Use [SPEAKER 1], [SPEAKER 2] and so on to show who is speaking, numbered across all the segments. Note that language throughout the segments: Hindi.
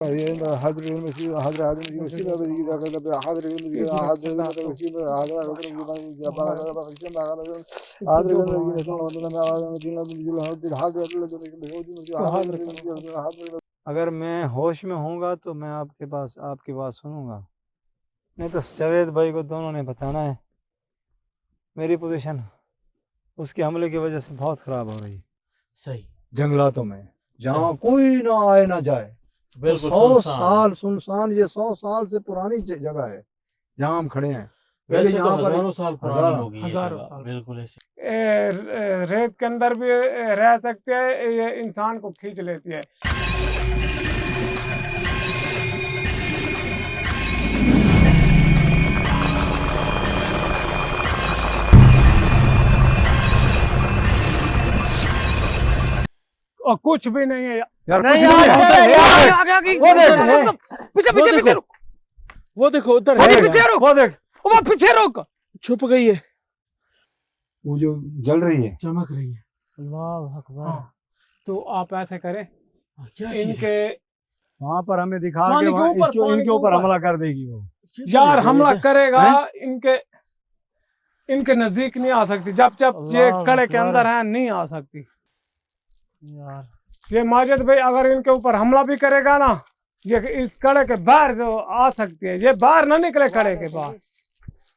[SPEAKER 1] अगर मैं होश में होऊंगा तो मैं आपकी बात सुनूंगा, नहीं तो जावेद भाई को दोनों ने बताना है। मेरी पोजीशन उसके हमले की वजह से बहुत खराब हो रही है।
[SPEAKER 2] सही।
[SPEAKER 1] जंगलातों में जहाँ कोई ना आए ना जाए,
[SPEAKER 2] बिल्कुल
[SPEAKER 1] 100 साल सुनसान, ये 100 साल से पुरानी जगह है जहाँ हम खड़े हैं।
[SPEAKER 2] वैसे तो हजारों साल पुरानी होगी,
[SPEAKER 3] हजारों साल
[SPEAKER 2] बिल्कुल ऐसे।
[SPEAKER 3] रेत के अंदर भी रह सकते हैं, ये इंसान को खींच लेती है। और कुछ भी नहीं है
[SPEAKER 1] यार,
[SPEAKER 2] नहीं,
[SPEAKER 1] कुछ नहीं है।
[SPEAKER 3] आगे पीछे पीछे रुक,
[SPEAKER 2] वो देखो उधर
[SPEAKER 3] पीछे रुक,
[SPEAKER 1] वो देख,
[SPEAKER 3] वो पीछे रुक,
[SPEAKER 2] छुप गई है,
[SPEAKER 1] वो जो जल रही है,
[SPEAKER 2] चमक रही है।
[SPEAKER 3] अल्लाह अकबर। तो आप ऐसे करें,
[SPEAKER 2] क्या चीज
[SPEAKER 3] इनके
[SPEAKER 1] वहाँ पर हमें दिखा
[SPEAKER 3] पानी
[SPEAKER 1] के
[SPEAKER 3] के
[SPEAKER 1] वहाँ
[SPEAKER 3] ऊपर, पानी
[SPEAKER 1] इनके
[SPEAKER 3] के
[SPEAKER 1] ऊपर
[SPEAKER 3] ऊपर।
[SPEAKER 1] हमला कर देगी वो।
[SPEAKER 3] यार हमला करेगा, इनके नजदीक नहीं आ सकती, जब ये कड़े के अंदर है नहीं आ सकती।
[SPEAKER 1] यार
[SPEAKER 3] ये माजिद भाई अगर इनके ऊपर हमला भी करेगा ना, ये इस कड़े के बाहर जो आ सकती है, ये बाहर ना निकले, कड़े के बाहर,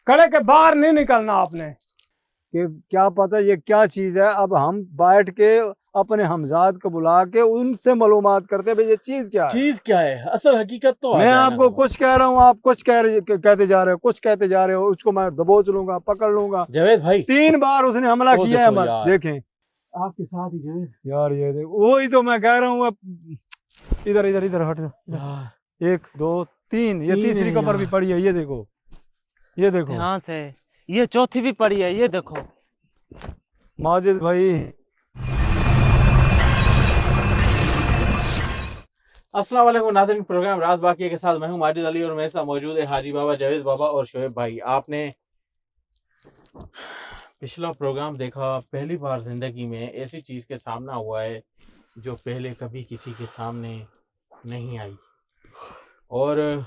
[SPEAKER 3] कड़े के बाहर नहीं निकलना आपने।
[SPEAKER 1] कि क्या पता ये क्या चीज है। अब हम बैठ के अपने हमजाद को बुला के उनसे मालूमात करते हैं भाई ये चीज क्या है।
[SPEAKER 2] चीज क्या है, असल हकीकत तो
[SPEAKER 1] मैं आपको कुछ कह रहा हूँ, आप कुछ कहते जा रहे हो, कुछ कहते जा रहे हो। उसको मैं दबोच लूंगा, पकड़ लूंगा।
[SPEAKER 2] जावेद भाई
[SPEAKER 1] 3 बार उसने हमला किया है। देखें
[SPEAKER 2] आपके साथ ही जावेद।
[SPEAKER 1] यार ये देखो, वही तो मैं कह रहा हूँ। इधर इधर इधर हट
[SPEAKER 2] यार
[SPEAKER 1] 1 2 3, ये तीसरी कबर भी पड़ी है। ये देखो, ये देखो,
[SPEAKER 4] यहाँ से ये चौथी भी पड़ी है। ये देखो
[SPEAKER 1] माजिद भाई।
[SPEAKER 2] अस्सलाम वालेकुम नाज़रीन, प्रोग्राम राज बाकी के साथ मैं हूं माजिद अली और मेरे साथ मौजूद है हाजी बाबा, जावेद बाबा और शोएब भाई। आपने पिछला प्रोग्राम देखा, पहली बार जिंदगी में ऐसी चीज़ के सामना हुआ है जो पहले कभी किसी के सामने नहीं आई, और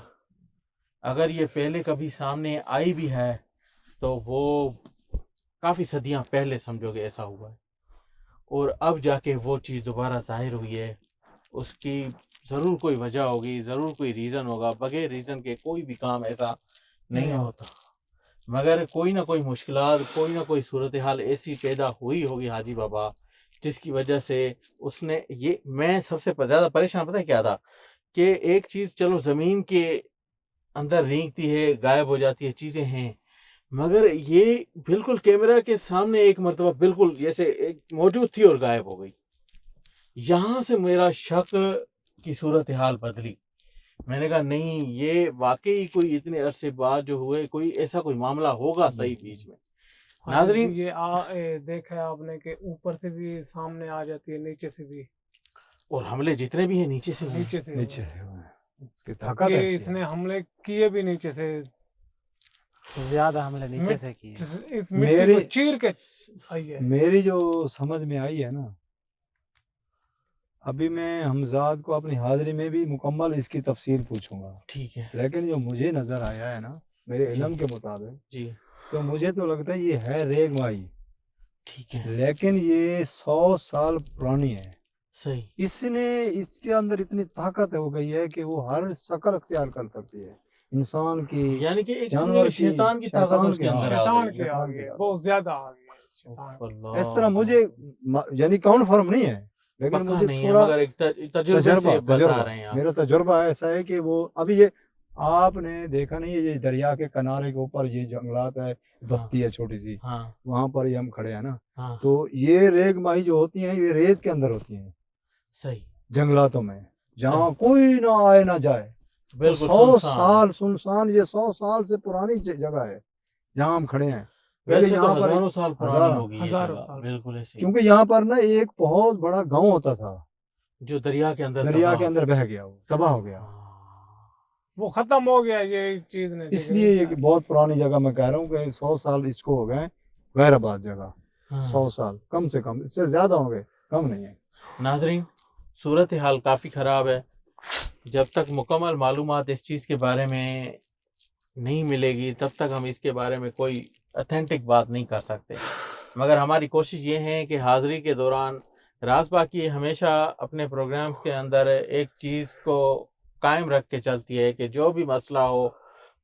[SPEAKER 2] अगर ये पहले कभी सामने आई भी है तो वो काफ़ी सदियां पहले समझोगे ऐसा हुआ है, और अब जाके वो चीज़ दोबारा ज़ाहिर हुई है। उसकी ज़रूर कोई वजह होगी, ज़रूर कोई रीज़न होगा। बगैर रीज़न के कोई भी काम ऐसा नहीं होता, मगर कोई ना कोई मुश्किलात, कोई ना कोई सूरत हाल ऐसी पैदा हुई होगी हाजी बाबा, जिसकी वजह से उसने ये, मैं सबसे ज़्यादा परेशान पता है क्या था, कि एक चीज़ चलो ज़मीन के अंदर रेंगती है, गायब हो जाती है, चीज़ें हैं, मगर ये बिल्कुल कैमरा के सामने एक मरतबा बिल्कुल जैसे एक मौजूद थी और गायब हो गई। यहाँ से मेरा शक की सूरत हाल बदली। मैंने कहा नहीं, ये वाकई कोई इतने अरसे बाद जो हुए, कोई ऐसा कोई मामला होगा सही बीच में। नाज़रीन
[SPEAKER 3] ये देखा आपने कि ऊपर से भी सामने आ जाती है, नीचे से भी,
[SPEAKER 2] और हमले जितने भी हैं नीचे से
[SPEAKER 3] नीचे से
[SPEAKER 1] उसकी ताकत है।
[SPEAKER 3] इसने हमले किए भी नीचे से,
[SPEAKER 4] ज्यादा हमले नीचे से किए।
[SPEAKER 3] इस मिट्टी को चीर के आई है।
[SPEAKER 1] मेरी जो समझ में आई है ना, अभी मैं हमजाद को अपनी हाजिरी में भी मुकम्मल इसकी तफसील पूछूंगा,
[SPEAKER 2] ठीक है,
[SPEAKER 1] लेकिन जो मुझे नजर आया है ना, मेरे इल्म के मुताबिक
[SPEAKER 2] जी,
[SPEAKER 1] तो मुझे तो लगता है ये है रेगमाई,
[SPEAKER 2] ठीक है,
[SPEAKER 1] लेकिन ये 100 साल पुरानी है।
[SPEAKER 2] सही।
[SPEAKER 1] इसके अंदर इतनी ताकत हो गई है कि वो हर शक्ल अख्तियार कर सकती है, इंसान की,
[SPEAKER 2] यानी कि एक
[SPEAKER 1] जानवर की,
[SPEAKER 2] शैतान की ताकत उसके अंदर आ
[SPEAKER 3] शैतान
[SPEAKER 2] गई।
[SPEAKER 3] के आ गई है, बहुत ज्यादा आ गई है शैतान।
[SPEAKER 1] इस तरह मुझे यानी कन्फर्म नहीं है, लेकिन मुझे
[SPEAKER 2] थोड़ा मगर एक तजुर्बे से बता रहे हैं आप।
[SPEAKER 1] मेरा तजुर्बा ऐसा है कि वो अभी ये आपने देखा नहीं है, ये दरिया के किनारे के ऊपर ये जंगलात है, बस्ती है छोटी सी,
[SPEAKER 2] हाँ,
[SPEAKER 1] वहां पर ये हम खड़े हैं ना,
[SPEAKER 2] हाँ,
[SPEAKER 1] तो ये रेगमाई जो होती हैं ये रेत के अंदर होती हैं,
[SPEAKER 2] सही,
[SPEAKER 1] जंगलातों में जहाँ कोई ना आए ना जाए।
[SPEAKER 2] बिल्कुल
[SPEAKER 1] 100 साल सुनसान, ये 100 साल से पुरानी जगह है जहाँ हम खड़े हैं।
[SPEAKER 2] वैसे तो
[SPEAKER 1] यहाँ पर
[SPEAKER 2] हजारों साल पुरानी होगी ये
[SPEAKER 3] हजारों
[SPEAKER 2] जगह,
[SPEAKER 3] साल।
[SPEAKER 2] बिल्कुल ऐसे,
[SPEAKER 1] क्योंकि यहाँ पर ना एक बहुत बड़ा गांव होता था,
[SPEAKER 2] जो दरिया के अंदर
[SPEAKER 1] बह गया, वो तबाह हो गया।
[SPEAKER 3] वो खत्म हो गया ये चीज ने,
[SPEAKER 1] इसलिए ये बहुत पुरानी जगह मैं कह रहा हूँ कि 100 साल इसको हो गए। गैराबाद जगह 100 साल कम से कम, इससे ज्यादा हो गए, कम नहीं है।
[SPEAKER 2] नाज़रीन सूरत हाल काफ़ी ख़राब है, जब तक मुकम्मल मालूमात इस चीज़ के बारे में नहीं मिलेगी तब तक हम इसके बारे में कोई ऑथेंटिक बात नहीं कर सकते। मगर हमारी कोशिश ये है कि हाज़िरी के दौरान राज बाकी हमेशा अपने प्रोग्राम के अंदर एक चीज़ को कायम रख के चलती है कि जो भी मसला हो,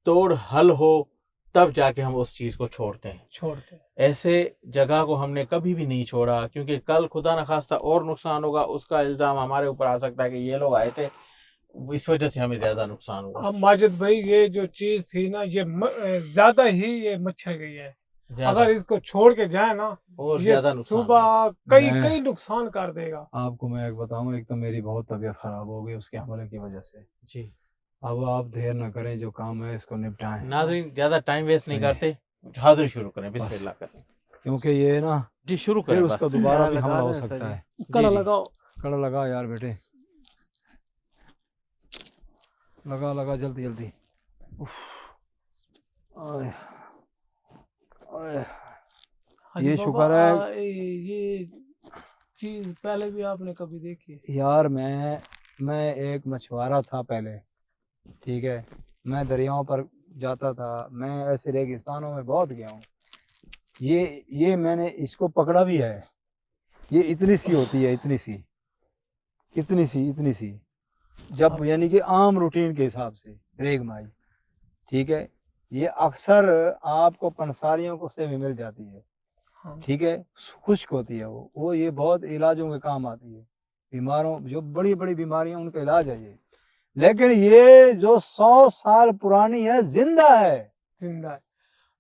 [SPEAKER 2] तोड़ हल हो, तब जाके हम उस चीज़ को छोड़ते हैं।
[SPEAKER 3] छोड़ते हैं।
[SPEAKER 2] ऐसे जगह को हमने कभी भी नहीं छोड़ा, क्योंकि कल खुदा न खास्ता और नुकसान होगा, उसका इल्ज़ाम हमारे ऊपर आ सकता है कि ये लोग आए थे, इस वजह से हमें ज़्यादा नुकसान हुआ।
[SPEAKER 3] अब माजिद भाई ये जो चीज थी ना, ये ज्यादा ही ये मच्छर गई है। अगर इसको छोड़ के जाए ना,
[SPEAKER 2] और
[SPEAKER 3] ये
[SPEAKER 2] ज़्यादा नुकसान होगा।
[SPEAKER 3] सुबह कई
[SPEAKER 1] मैं-
[SPEAKER 3] कई नुकसान कर देगा।
[SPEAKER 1] आपको मैं एक बताऊं, एक तो मेरी बहुत तबीयत खराब हो गई उसके हमले की वजह से।
[SPEAKER 2] जी
[SPEAKER 1] अब आप देर न करें, जो काम है इसको निपटाएं,
[SPEAKER 2] नाज़रीन, ज़्यादा टाइम वेस्ट नहीं
[SPEAKER 1] सही।
[SPEAKER 2] करते, हाजिर शुरू करें। बिस्मिल्लाह कर।
[SPEAKER 1] क्योंकि ये ना
[SPEAKER 2] जी शुरू
[SPEAKER 1] फिर
[SPEAKER 2] करें
[SPEAKER 1] उसका
[SPEAKER 2] बस।
[SPEAKER 1] दोबारा
[SPEAKER 4] हाँ,
[SPEAKER 1] भी
[SPEAKER 4] लगा
[SPEAKER 1] हमला हो
[SPEAKER 4] दें
[SPEAKER 1] सकता
[SPEAKER 4] सर
[SPEAKER 1] है।
[SPEAKER 3] कड़ा
[SPEAKER 2] जी।
[SPEAKER 3] लगाओ।
[SPEAKER 1] कड़ा लगा यार बेटे, लगा लगा जल्दी जल्दी। उफ, आय, आय।
[SPEAKER 3] हाजी
[SPEAKER 1] ये
[SPEAKER 3] बाबा,
[SPEAKER 1] शुक्र है।
[SPEAKER 3] ये चीज पहले भी आपने कभी देखी है?
[SPEAKER 1] यार मैं एक मछुआरा था पहले, ठीक है। मैं दरियाओं पर जाता था, मैं ऐसे रेगिस्तानों में बहुत गया हूँ। ये मैंने इसको पकड़ा भी है। ये इतनी सी होती है, इतनी सी, इतनी सी, इतनी सी, जब यानी कि आम रूटीन के हिसाब से रेग माई, ठीक है। ये अक्सर आपको पंसारियों को से भी मिल जाती है,
[SPEAKER 3] हाँ।
[SPEAKER 1] ठीक है। खुश्क होती है वो ये बहुत इलाजों के काम आती है। बीमारों, जो बड़ी बड़ी बीमारियां, उनका इलाज है ये। लेकिन ये जो 100 साल पुरानी है, जिंदा है
[SPEAKER 3] जिंदा है।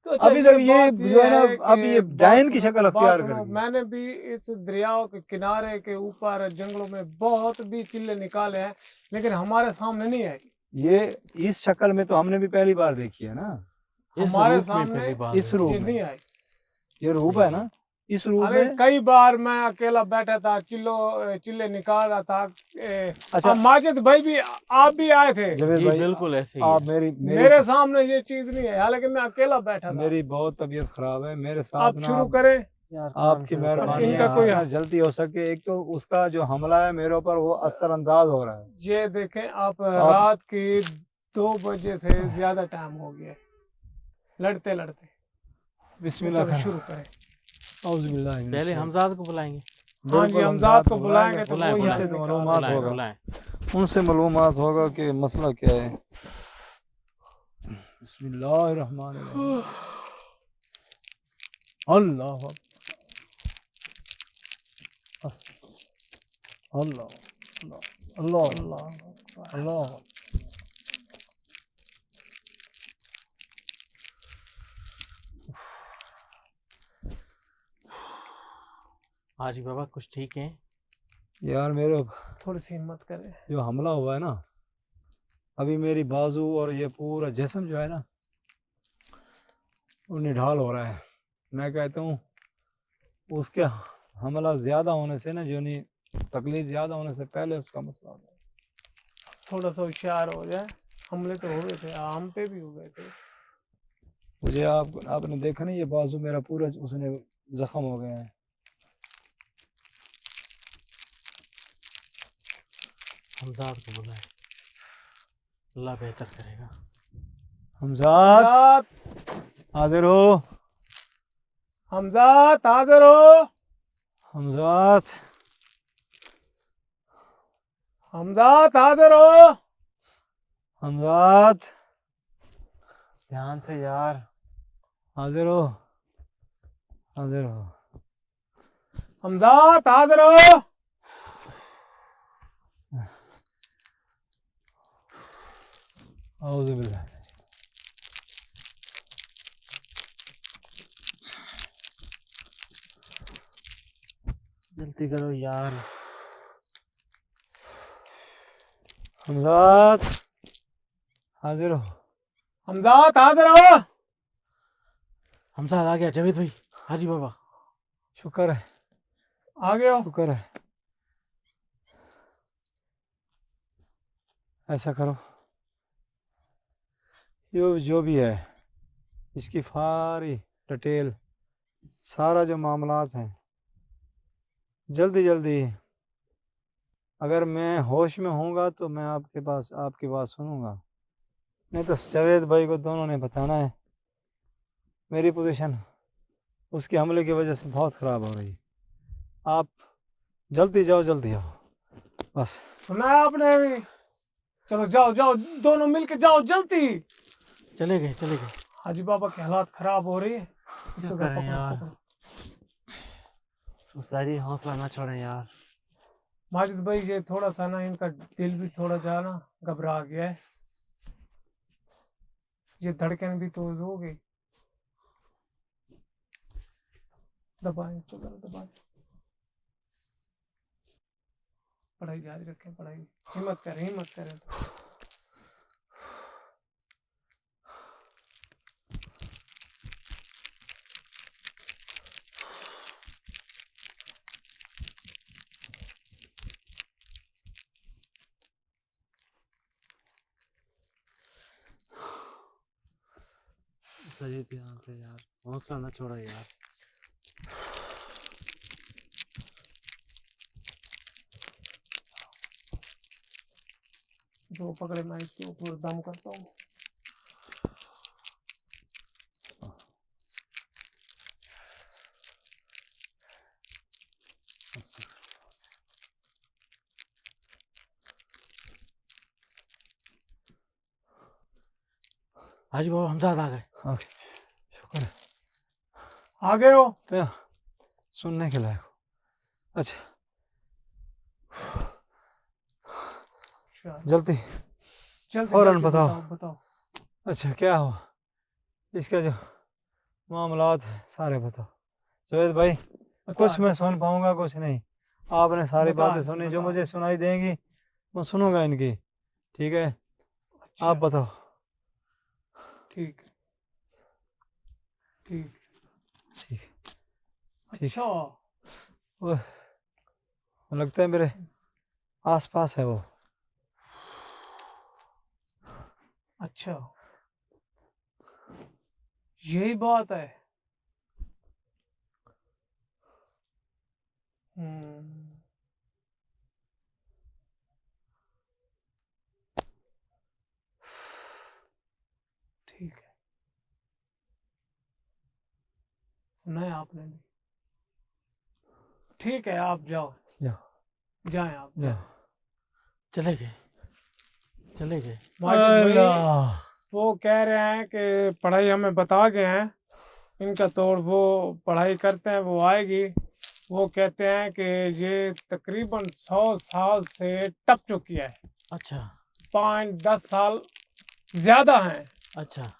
[SPEAKER 3] तो अच्छा,
[SPEAKER 1] अभी तक। ये
[SPEAKER 3] बात
[SPEAKER 1] जो है ना,
[SPEAKER 3] कि
[SPEAKER 1] अभी ये
[SPEAKER 3] बात
[SPEAKER 1] डायन की
[SPEAKER 3] सुनो-
[SPEAKER 1] शक्ल
[SPEAKER 3] बात
[SPEAKER 1] अख्तियार
[SPEAKER 3] सुनो,
[SPEAKER 1] कर गई।
[SPEAKER 3] मैंने भी इस दरियाओं के किनारे के ऊपर जंगलों में बहुत भी चिल्ले निकाले हैं, लेकिन हमारे सामने नहीं आई।
[SPEAKER 1] ये इस शक्ल में तो हमने भी पहली बार देखी है ना,
[SPEAKER 2] इस
[SPEAKER 3] हमारे
[SPEAKER 2] रूप में
[SPEAKER 3] सामने
[SPEAKER 2] पहली बार
[SPEAKER 1] इस
[SPEAKER 2] हुई।
[SPEAKER 1] रूप
[SPEAKER 3] ये
[SPEAKER 1] में।
[SPEAKER 3] नहीं आई।
[SPEAKER 1] ये रूप है ना, इस रूप
[SPEAKER 3] अरे
[SPEAKER 1] में।
[SPEAKER 3] कई बार मैं अकेला बैठा था, चिल्ले निकाल रहा था।
[SPEAKER 1] अच्छा।
[SPEAKER 3] अब माजिद भाई भी, आप भी आए थे।
[SPEAKER 1] जवेद
[SPEAKER 2] जी
[SPEAKER 1] भाई,
[SPEAKER 2] बिल्कुल ऐसे ही
[SPEAKER 1] आप
[SPEAKER 2] है।
[SPEAKER 3] मेरे सामने ये चीज नहीं है, हालांकि मैं अकेला बैठा था।
[SPEAKER 1] मेरी बहुत तबीयत खराब है, मेरे साथ
[SPEAKER 3] आप
[SPEAKER 1] ना
[SPEAKER 3] शुरू करें।
[SPEAKER 4] यार काम
[SPEAKER 1] आपकी
[SPEAKER 4] शुरू
[SPEAKER 1] मेहरबानी
[SPEAKER 4] करें।
[SPEAKER 1] है,
[SPEAKER 3] इनका कोई
[SPEAKER 1] जितना जल्दी हो सके। एक तो उसका जो हमला है मेरे ऊपर, वो असरअंदाज हो रहा है।
[SPEAKER 3] ये देखें आप, रात के 2 बजे से ज्यादा टाइम हो गया है, लड़ते लड़ते।
[SPEAKER 1] बिस्मिल्लाह
[SPEAKER 3] चलो
[SPEAKER 1] कर।
[SPEAKER 3] शुरू करें।
[SPEAKER 1] औज़ुबिल्लाह मिनश
[SPEAKER 2] पहले हमजाद को बुलाएंगे।
[SPEAKER 3] हाँ जी, हमजाद को बुलाएंगे तो
[SPEAKER 2] बुलाएं,
[SPEAKER 3] वो
[SPEAKER 2] बुलाएं,
[SPEAKER 3] यहाँ
[SPEAKER 1] उनसे तो
[SPEAKER 3] निकाल
[SPEAKER 1] मालूमात
[SPEAKER 3] देंगे।
[SPEAKER 1] होगा।
[SPEAKER 2] बुलाएं।
[SPEAKER 1] उनसे मालूमात होगा कि मसला क्या है। बिस्मिल्लाहिर्रहमानिर्रहीम। अल्लाह अकबर। अल्लाह अल्लाह अल्लाह अल्लाह।
[SPEAKER 2] हाँ जी बाबा, कुछ ठीक है?
[SPEAKER 1] यार मेरे
[SPEAKER 3] थोड़ी सी हिम्मत करें।
[SPEAKER 1] जो हमला हुआ है ना, अभी मेरी बाजू और ये पूरा जिस्म जो है ना, वो निढाल हो रहा है। मैं कहता हूँ उसके हमला ज़्यादा होने से ना, जो नहीं, तकलीफ ज़्यादा होने से पहले उसका मसला हो जाए।
[SPEAKER 3] थोड़ा सा होशियार हो जाए। हमले तो हुए थे, हम पे भी हुए थे।
[SPEAKER 1] मुझे आपने देखा नहीं, ये बाजू मेरा पूरा उसने जख्म हो गया है।
[SPEAKER 2] हमजाद को बुलाएं, अल्लाह बेहतर करेगा।
[SPEAKER 1] हमजाद
[SPEAKER 3] हमजाद,
[SPEAKER 1] हाजिर हो।
[SPEAKER 3] हमजाद हाजिर हो।
[SPEAKER 1] हमजाद
[SPEAKER 3] हमजाद हाजिर हो।
[SPEAKER 1] हमजाद
[SPEAKER 4] ध्यान से यार।
[SPEAKER 1] हाजिर हो, हाजिर हो।
[SPEAKER 3] हमजाद हाजिर हो।
[SPEAKER 1] औज़ुबिल्लाह।
[SPEAKER 4] जल्दी करो यार।
[SPEAKER 1] हमजाद हाजिर हो।
[SPEAKER 3] हमजाद हाजिर हो।
[SPEAKER 2] हमजाद आ गया जावेद भाई। हाँ जी बाबा।
[SPEAKER 1] शुक्र है,
[SPEAKER 3] आ गए हो।
[SPEAKER 1] शुक्र है। ऐसा करो, जो भी है, इसकी सारी डिटेल, सारा जो मामलात हैं, जल्दी जल्दी अगर मैं होश में होऊंगा तो मैं आपकी बात सुनूंगा, नहीं तो जावेद भाई को दोनों ने बताना है। मेरी पोजीशन उसके हमले की वजह से बहुत ख़राब हो रही है। आप जल्दी आओ बस।
[SPEAKER 3] सुना है आपने अभी? चलो जाओ जाओ, दोनों मिलके जाओ जल्दी।
[SPEAKER 2] चले गए।
[SPEAKER 3] हाजी बाबा की हालात खराब हो रही है।
[SPEAKER 4] क्या
[SPEAKER 3] इसको
[SPEAKER 4] करें
[SPEAKER 3] पकड़ो,
[SPEAKER 4] यार?
[SPEAKER 3] पकड़ो।
[SPEAKER 4] उस्ताद जी हौसला ना छोड़ें यार।
[SPEAKER 3] माजिद भाई ये थोड़ा सा ना, इनका दिल भी थोड़ा जा ना घबरा गया है, ये धड़कन भी तो हो गई। दबाएं तो दबाएं। पढ़ाई जारी रखें, पढ़ाई हिम्मत करें।
[SPEAKER 4] उस्ताद जी ध्यान से यार, हौसला ना छोड़ो यार।
[SPEAKER 3] जो पकड़े मैं इसके ऊपर दम करता हूँ।
[SPEAKER 2] हाजी बाबा हम साथ आ गए।
[SPEAKER 1] ओके, शुक्र है।
[SPEAKER 3] आ गए हो?
[SPEAKER 1] तो सुनने के लायक हो। अच्छा जल्दी फौरन बताओ। अच्छा क्या हुआ, इसका जो मामलात है सारे बताओ। जावेद भाई कुछ मैं सुन पाऊंगा, कुछ नहीं। आपने सारी बातें सुनी, जो मुझे सुनाई देंगी मैं सुनूंगा इनकी, ठीक है? आप बताओ।
[SPEAKER 3] ठीक।
[SPEAKER 1] अच्छा,
[SPEAKER 3] अच्छा
[SPEAKER 1] वो लगता है मेरे आसपास है वो।
[SPEAKER 3] अच्छा, यही बात है। ठीक है, सुना है आपने भी। ठीक है, आप जाओ, जाएं आप।
[SPEAKER 2] चले गए।
[SPEAKER 3] माजिद भाई वो कह रहे हैं कि पढ़ाई हमें बता गए हैं इनका, तो वो पढ़ाई करते हैं, वो आएगी। वो कहते हैं कि ये तकरीबन 100 साल से टप चुकी है।
[SPEAKER 2] अच्छा
[SPEAKER 3] 5-10 साल ज्यादा हैं।
[SPEAKER 2] अच्छा।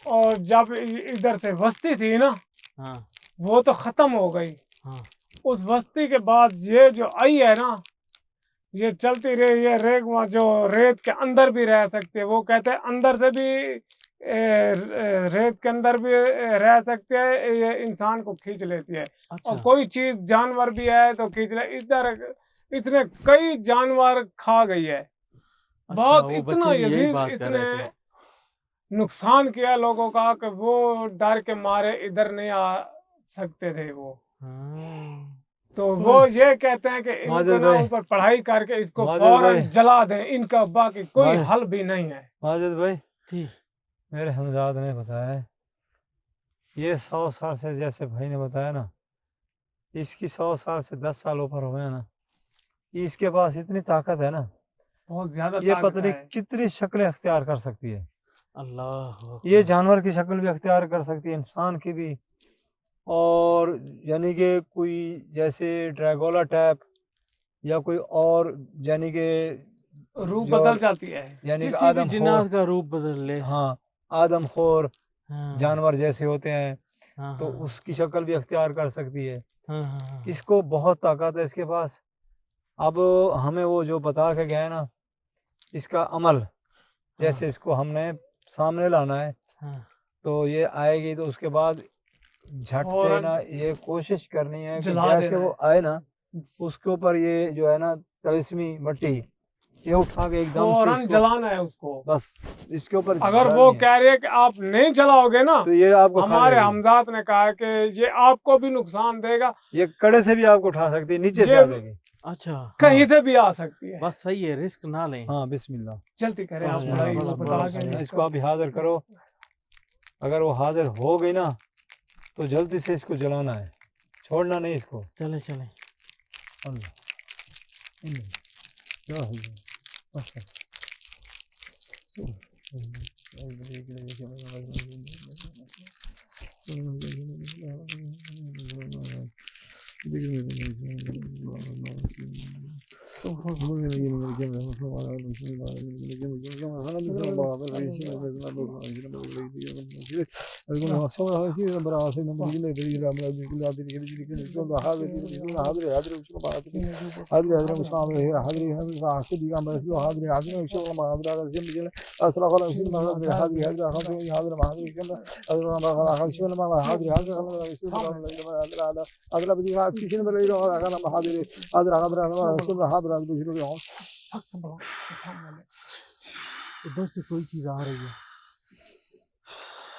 [SPEAKER 3] और जब इधर से बस्ती थी ना,
[SPEAKER 2] हाँ
[SPEAKER 3] वो तो खत्म हो गई।
[SPEAKER 2] हाँ।
[SPEAKER 3] उस बस्ती के बाद ये जो आई है ना, ये चलती रही। ये जो रेत के अंदर भी रह सकती है। वो कहते हैं अंदर से भी रेत के अंदर भी रह सकते हैं। ये इंसान को खींच लेती है।
[SPEAKER 2] अच्छा।
[SPEAKER 3] और कोई चीज जानवर भी है तो खींच ले। इधर इतने कई जानवर खा गई है।
[SPEAKER 2] अच्छा,
[SPEAKER 3] बहुत
[SPEAKER 2] वो
[SPEAKER 3] इतना
[SPEAKER 2] बच्चे भी यही
[SPEAKER 3] यजीद,
[SPEAKER 2] बात कर रहे थे।
[SPEAKER 3] इतने नुकसान किया लोगों का कि वो डर के मारे इधर नहीं आ सकते थे वो। तो वो ये कहते हैं कि इनको ना ऊपर पढ़ाई करके इसको फौरन जला दें, इनका बाकी कोई हल भी नहीं है।
[SPEAKER 1] माजिद भाई
[SPEAKER 2] ठीक,
[SPEAKER 1] मेरे हमजाद ने बताया है, ये 100 साल से, जैसे भाई ने बताया ना, इसकी 100 साल से 10 साल ऊपर हो गया ना, इसके पास इतनी ताकत है ना,
[SPEAKER 3] बहुत ज्यादा
[SPEAKER 1] ये
[SPEAKER 3] ताकत
[SPEAKER 1] पता नहीं
[SPEAKER 3] है।
[SPEAKER 1] कितनी शक्लें अख्तियार कर सकती है।
[SPEAKER 2] अल्लाह।
[SPEAKER 1] ये जानवर की शक्ल भी अख्तियार कर सकती है, इंसान की भी, और यानी कि कोई जैसे ड्रैगोला टाइप या कोई और, यानी कि
[SPEAKER 3] रूप बदल जाती है,
[SPEAKER 1] यानी कि
[SPEAKER 2] किसी भी
[SPEAKER 1] आदम
[SPEAKER 2] जिन्नात का रूप बदल ले।
[SPEAKER 1] हाँ आदमखोर
[SPEAKER 2] हाँ
[SPEAKER 1] जानवर जैसे होते हैं,
[SPEAKER 2] हाँ
[SPEAKER 1] तो
[SPEAKER 2] हाँ
[SPEAKER 1] उसकी शक्ल भी अख्तियार कर सकती है।
[SPEAKER 2] हाँ हाँ।
[SPEAKER 1] इसको बहुत ताकत है इसके पास। अब हमें वो जो बता के गए ना, इसका अमल जैसे इसको हमने सामने लाना है, तो ये आएगी तो उसके बाद झट से ना ये कोशिश करनी है कि जैसे वो आए ना, उसके ऊपर ये जो है ना तलिस्मी मट्टी, ये उठा के एकदम से इसको
[SPEAKER 3] जलाना है उसको।
[SPEAKER 1] बस इसके ऊपर।
[SPEAKER 3] अगर वो कह रहे हैं कि आप नहीं जलाओगे ना,
[SPEAKER 1] तो ये आपको
[SPEAKER 3] हमारे हमजाद ने कहा कि ये आपको भी नुकसान देगा।
[SPEAKER 1] ये कड़े से भी आपको उठा सकती है, नीचे से आ जाएगी।
[SPEAKER 2] अच्छा
[SPEAKER 3] कहीं से भी आ सकती है।
[SPEAKER 2] बस सही है, रिस्क ना लें।
[SPEAKER 1] हाँ बिस्मिल्लाह।
[SPEAKER 3] जल्दी करें आप
[SPEAKER 1] बस
[SPEAKER 3] पढ़ाई
[SPEAKER 1] बस
[SPEAKER 3] को
[SPEAKER 1] बस
[SPEAKER 3] बता
[SPEAKER 1] बस
[SPEAKER 3] के
[SPEAKER 1] इसको अभी हाजिर करो। अगर वो हाजिर हो गई ना तो जल्दी से इसको जलाना है, छोड़ना नहीं इसको।
[SPEAKER 2] चले चले।
[SPEAKER 1] अल्लाह या अल्लाह। बस
[SPEAKER 2] उधर से कोई चीज आ रही है,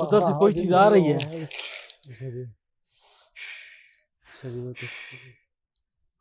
[SPEAKER 2] उधर से कोई चीज आ रही है।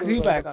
[SPEAKER 3] करीब आएगा।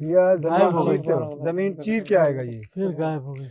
[SPEAKER 1] ये
[SPEAKER 2] गायब हो गई।
[SPEAKER 1] जमीन चीर के आएगा ये।
[SPEAKER 2] फिर गायब हो गई।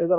[SPEAKER 1] इधर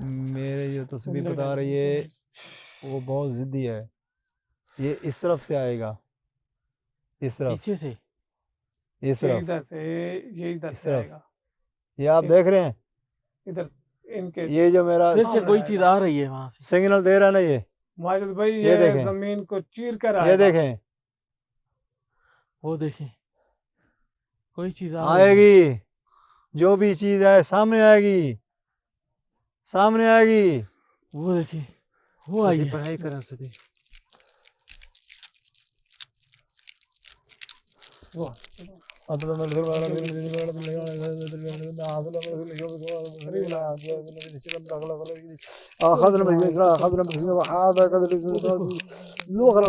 [SPEAKER 1] मेरे ये तस्वीर बता रही है वो बहुत जिद्दी है। ये इस तरफ से आएगा, इस तरफ,
[SPEAKER 2] पीछे से
[SPEAKER 1] इस तरफ,
[SPEAKER 3] इधर से ये इधर
[SPEAKER 1] इस
[SPEAKER 3] से
[SPEAKER 1] तरफ।
[SPEAKER 3] आएगा।
[SPEAKER 1] ये आप देख रहे हैं,
[SPEAKER 3] इधर इनके
[SPEAKER 1] ये जो मेरा
[SPEAKER 2] फिर से कोई चीज आ रही है वहां से।
[SPEAKER 1] सिग्नल दे रहा है ना ये
[SPEAKER 3] माजिद भाई
[SPEAKER 1] ये
[SPEAKER 3] ये
[SPEAKER 1] देखें।
[SPEAKER 3] जमीन को चीर कर
[SPEAKER 1] ये
[SPEAKER 3] आएगा।
[SPEAKER 1] देखें
[SPEAKER 2] वो देखें कोई चीज आ रही है।
[SPEAKER 1] आएगी, जो भी चीज है सामने आएगी, सामने आएगी।
[SPEAKER 2] वो देखें वो आई है।
[SPEAKER 4] पढ़ाई करें सदी।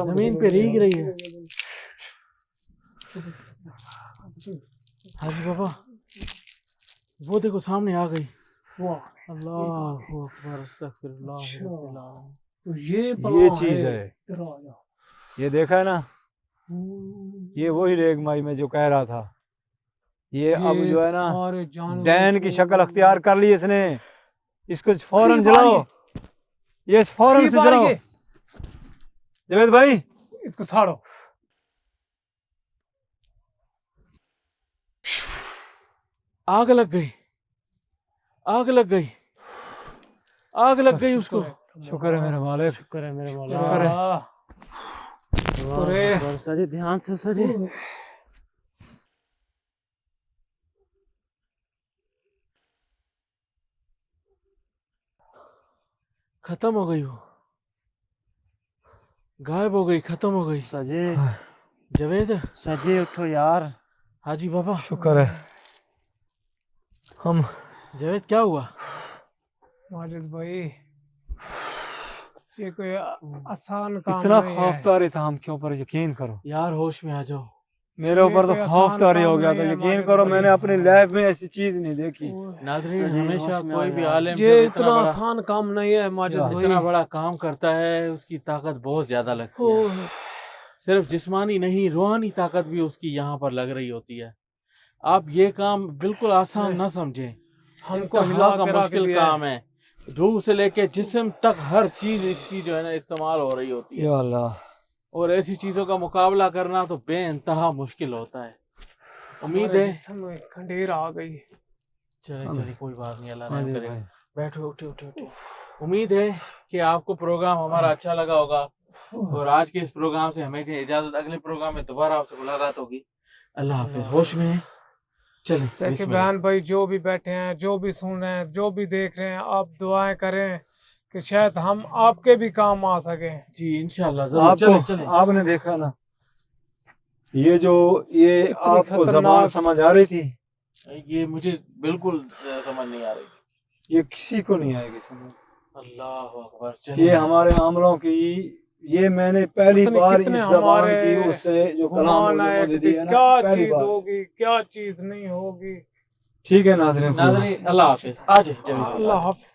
[SPEAKER 2] जमीन पे भीग रही है। हाजी बाबा वो देखो सामने आ गई। अल्लाहु अकबर अस्तगफिरुल्लाह।
[SPEAKER 3] तो ये
[SPEAKER 1] चीज है, ये देखा है ना, ये वही रेगमाई में जो कह रहा था। ये अब जो है ना डैन की शक्ल अख्तियार कर ली इसने। इसको फौरन जलाओ, ये फौरन से जलाओ जावेद भाई,
[SPEAKER 3] इसको साड़ो।
[SPEAKER 2] आग लग गई, आग लग गई, आग लग गई उसको।
[SPEAKER 1] शुक्र है मेरा मालिक,
[SPEAKER 4] शुक्र है मेरे मौला।
[SPEAKER 1] शुक्र है।
[SPEAKER 4] अरे सजी ध्यान से सजी।
[SPEAKER 2] खत्म हो गई, वो गायब हो गई, खत्म हो गई।
[SPEAKER 4] सजी
[SPEAKER 2] जावेद
[SPEAKER 4] सजी उठो यार।
[SPEAKER 2] हाजी बाबा
[SPEAKER 1] शुक्र है। हम
[SPEAKER 2] जावेद क्या हुआ?
[SPEAKER 3] माजिद भाई ये कोई आसान काम
[SPEAKER 1] इतना
[SPEAKER 3] नहीं है।
[SPEAKER 1] खौफदार था, हम के ऊपर यकीन करो।
[SPEAKER 2] यार होश में आ जाओ।
[SPEAKER 1] मेरे ऊपर तो
[SPEAKER 3] कोई
[SPEAKER 1] खौफदारी
[SPEAKER 3] आसान
[SPEAKER 1] हो गया
[SPEAKER 3] काम
[SPEAKER 1] था,
[SPEAKER 3] नहीं है
[SPEAKER 1] यकीन
[SPEAKER 3] माजिद
[SPEAKER 1] करो
[SPEAKER 3] भाई।
[SPEAKER 1] मैंने अपनी लाइफ में ऐसी चीज नहीं देखी।
[SPEAKER 2] नादरीन
[SPEAKER 4] सजी
[SPEAKER 2] हमेशा
[SPEAKER 4] होश में
[SPEAKER 2] कोई
[SPEAKER 4] आ
[SPEAKER 2] भी
[SPEAKER 4] जाओ।
[SPEAKER 2] आलिम
[SPEAKER 3] ये
[SPEAKER 2] जब
[SPEAKER 3] इतना आसान काम नहीं है माजिद भाई।
[SPEAKER 2] इतना बड़ा काम करता है उसकी ताकत बहुत ज्यादा लगती है। सिर्फ जिस्मानी नहीं रूहानी ताकत भी उसकी यहाँ पर लग रही होती है। आप ये काम बिल्कुल आसान ना समझें,
[SPEAKER 3] हमको
[SPEAKER 2] इंतहा
[SPEAKER 3] हिला
[SPEAKER 2] का
[SPEAKER 3] के रख
[SPEAKER 2] मुश्किल
[SPEAKER 3] दिया
[SPEAKER 2] काम है। रूह से लेके जिस्म तक हर चीज इसकी जो है ना इस्तेमाल हो रही होती है,
[SPEAKER 1] या अल्लाह,
[SPEAKER 2] और ऐसी चीजों का मुकाबला करना तो बेइंतहा मुश्किल होता है। उम्मीद है
[SPEAKER 3] खंडेर आ गई।
[SPEAKER 2] चले चले कोई बात नहीं, अल्लाह
[SPEAKER 1] हाँ
[SPEAKER 2] रहम
[SPEAKER 1] जी
[SPEAKER 2] करेगा।
[SPEAKER 1] भाई।
[SPEAKER 2] बैठो, उठे उठे उठे। उम्मीद है कि आपको प्रोग्राम हमारा अच्छा लगा होगा, और आज के इस प्रोग्राम से हमें इजाजत। अगले प्रोग्राम में दोबारा आपसे मुलाकात होगी। अल्लाह हाफिज, होश में हैं? चलें
[SPEAKER 3] देखिए
[SPEAKER 2] बिस्मिल्लाह।
[SPEAKER 3] बहन भाई जो भी बैठे हैं, जो भी सुन रहे हैं, जो भी देख रहे हैं, आप दुआएं करें कि शायद हम आपके भी काम आ सके।
[SPEAKER 2] जी इंशाल्लाह जरूर, चलें
[SPEAKER 1] आपको
[SPEAKER 2] चलें।
[SPEAKER 1] आपने देखा ना, ये
[SPEAKER 3] इतनी
[SPEAKER 1] आपको जबान
[SPEAKER 3] खतरनाक-
[SPEAKER 1] समझ आ रही थी,
[SPEAKER 2] ये मुझे बिल्कुल समझ नहीं आ रही।
[SPEAKER 1] ये किसी को नहीं आएगी समझ।
[SPEAKER 2] अल्लाह अकबर,
[SPEAKER 1] ये
[SPEAKER 2] चलें।
[SPEAKER 1] हमारे आमलों की, ये मैंने पहली
[SPEAKER 3] पता नहीं
[SPEAKER 1] बार
[SPEAKER 3] कितने
[SPEAKER 1] इस जबान
[SPEAKER 3] हमारे
[SPEAKER 1] की उससे जो कलाम
[SPEAKER 3] गुमान है
[SPEAKER 1] मुझे
[SPEAKER 3] कि
[SPEAKER 1] दी है ना,
[SPEAKER 3] क्या
[SPEAKER 1] पहली
[SPEAKER 3] चीज
[SPEAKER 1] बार।
[SPEAKER 3] होगी, क्या चीज नहीं होगी।
[SPEAKER 1] ठीक है नाज़रीन,
[SPEAKER 2] नाज़रीन अल्लाह हाफिज, आज
[SPEAKER 3] अल्लाह हाफ़िज़।